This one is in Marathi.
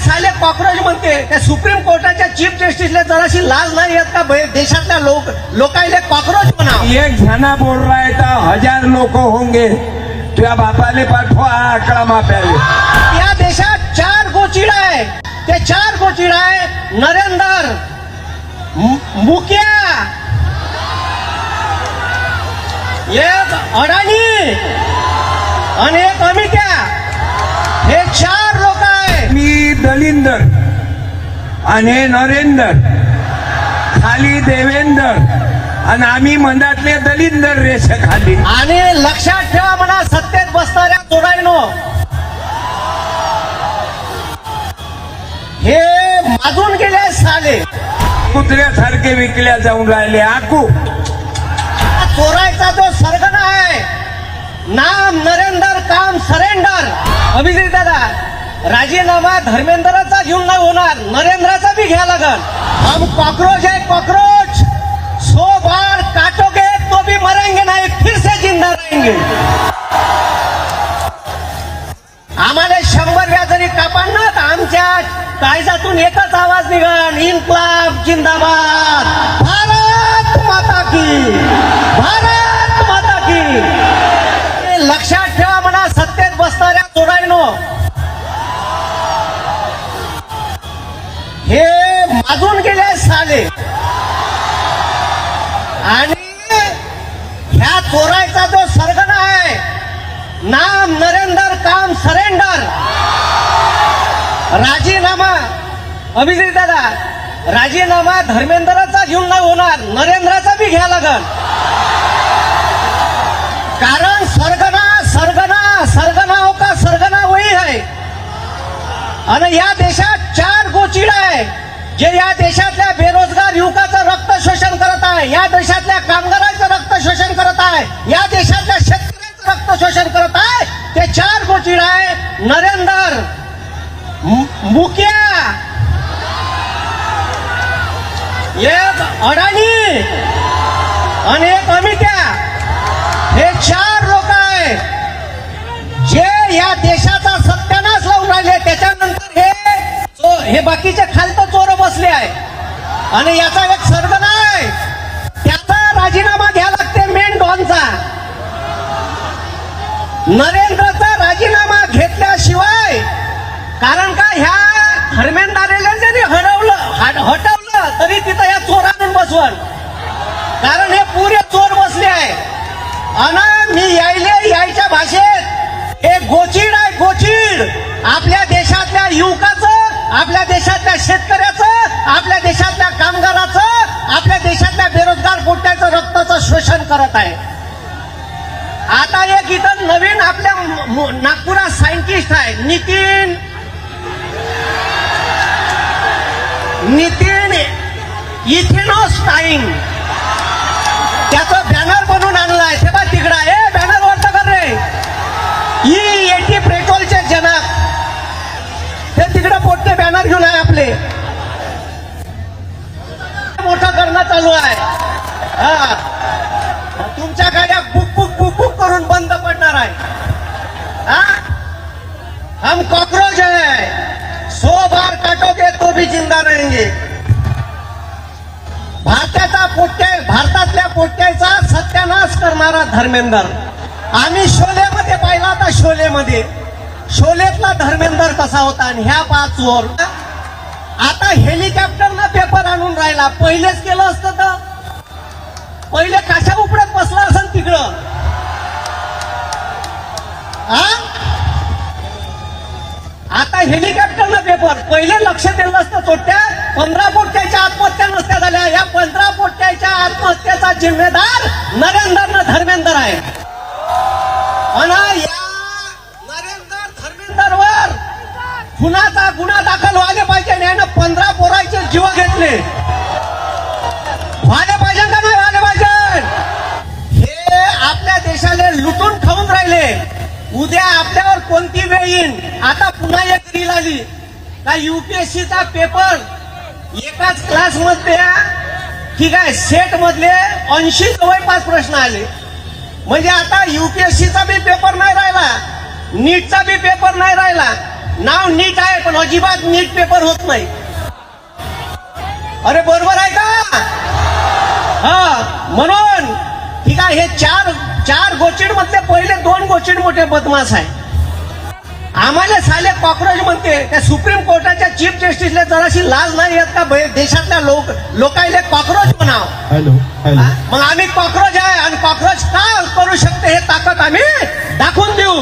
साले कॉक्रोच म्हणते त्या सुप्रीम कोर्टाच्या चीफ जस्टिसला जराशी लाज नाही येत का देशातल्या लोकांना कॉक्रोच म्हणावं? एक जना बोल रहा है तो 1000 लोक होंगे. तुझ्या बापाले पाठवा आकडा माप्याले. या देशात 4 गोचिडा आहे. ते 4 गोचिडा आहे नरेंद्र, मुखिया, एक अडाणी आणि एक अमित्या. हे 4 लोक आहे. मी दलिंदर आणि नरेंद्र, खाली देवेंद्र आणि आम्ही मनातले दलिंदर रेष खाली. आणि लक्षात ठेवा म्हणा सत्तेत बसणाऱ्या चोरांनो, हे माजून गेले साले. कुत्र्यासारखे विकल्या जाऊन राहिले. आकू चोरायचा जो सरगना आहे, नाम नरेंद्र, काम सरेंडर. अभिजित दादा, राजीनामा धर्मेंद्रचा घेऊन नाही होणार, नरेंद्राचा बी घ्या लागल. हम कॉकरोच है कॉकरोच. 100 बार काटोगे तो भी मरेंगे नहीं, फिर से जिंदा रहेंगे. आम्हाला 100 व्या जरी कापाल ना तर आमच्या काळजातून एकच आवाज निघाल, इन्क्लाब जिंदाबाद, भारत माता की, भारत माता की. लक्षात ठेवा म्हणा सत्तेत बसणाऱ्या चोरांनो, हे माजून गेले साले. आणि ह्या चोरायचा जो सरगना आहे, नाम नरेंद्र, काम सरेंडर. राजीनामा अभिजित दादा, राजीनामा धर्मेंद्रचा घेऊन नाही होणार, नरेंद्राचा बी घ्या लागल. कारण सरगना सरगना सरगना हो का सरगना वही आहे. आणि या देशात 4 गोचिडा आहे जे या देशातल्या बेरोजगार युवकाचं रक्त शोषण करत आहे, या देशातल्या कामगारांचं रक्त शोषण करत आहे, या देशातल्या शेतकऱ्यांचं रक्त शोषण करत आहे. ते 4 गोचिडा आहे नरेंद्र, मुखिया, एक अडाणी आणि एक अमित्या. हे 4 लोक आहे जे या देशाचा सत्यानाश लावून राहिले. त्याच्यानंतर हे बाकीचे खालतं चोर बसले आहे. आणि याचा एक सरगना आहे, त्याचा राजीनामा घ्या लागते मेन डॉनचा. नरेंद्रचा राजीनामा घेतल्याशिवाय, कारण का ह्या धर्मेंद्राला जरी हटवलं तरी तिथं या चोरांना बसवल. कारण हे पुरे चोर बसले आहे. आणि मी यायच्या भाषेत हे गोचीड आहे, गोचीड. आपल्या देशातल्या युवकाचं, आपल्या देशातल्या शेतकऱ्याचं, आपल्या देशातल्या कामगाराचं, आपल्या देशातल्या बेरोजगार पोट्याचं रक्ताचं शोषण करत आहे. आता एक इथं नवीन आपल्या नागपुरात सायंटिस्ट आहे नितीन इथेनोस्टाईन. त्याचं बॅनर बनवून आणलं आहे. तेव्हा तिकडा हे बॅनर वरत कर रे. E80 पेट्रोलचे जनक ते तिकडे पोटते बॅनर घेऊन आहे. आपले मोठं करणं चालू आहे. हा, तुमच्या गाड्या बुक बुक बुक बुक करून बंद पडणार आहे. हा, हम कॉकरोच है, 100 बार काटोगे तो भी जिंदा रहेंगे. भारतातल्या पोट्याचा सत्यानाश करणारा धर्मेंद्र. आम्ही शोलेमध्ये पाहिला होता. शोलेतला धर्मेंद्र कसा होता. आणि ह्या 5 चोर आता हेलिकॉप्टरनं पेपर आणून राहिला. पहिलेच केलं असतं तर पहिले काशा उपडत बसला असेल तिकडं. आता हेलिकॉप्टरनं पेपर. पहिले लक्ष दिलं असतं. चोट्या 15 पोट्याच्या आत्महत्या नसत्या झाल्या. या 15 पोट्याच्या आत्महत्येचा जिम्मेदार धर्मेंद्र आहे. आणि या धर्मेंद्रवर खुनाचा गुन्हा दाखल व्हायला पाहिजे. यानं 15 पोरांचे जीव घेतले. व्हायला पाहिजे का नाही व्हायला पाहिजे. हे आपल्या देशाला लुटून खाऊन राहिले. उद्या आपल्यावर कोणती वेळ येईल. आता पुन्हा एक रील आली का UPSCचा पेपर एकाच क्लास मध्ये ठीक आहे सेट मधले 80 जवळपास प्रश्न आले. म्हणजे आता UPSCचा बी पेपर नाही राहिला, नीटचा बी पेपर नाही राहिला. नाव नीट आहे पण अजिबात नीट पेपर होत नाही. अरे बरोबर आहे का? हा, म्हणून ठीक आहे, हे चार गोचिड मधले पहिले 2 गोचिड मोठे बदमाश आहे. आम्हाला साले कॉक्रोच म्हणते. त्या सुप्रीम कोर्टाच्या चीफ जस्टिसला जराशी लाज नाही येत का देशातल्या लोकांना कॉक्रोच म्हणाव? मग आम्ही कॉक्रोच आहे आणि कॉक्रोच का करू शकते हे ताकद आम्ही दाखवून देऊ.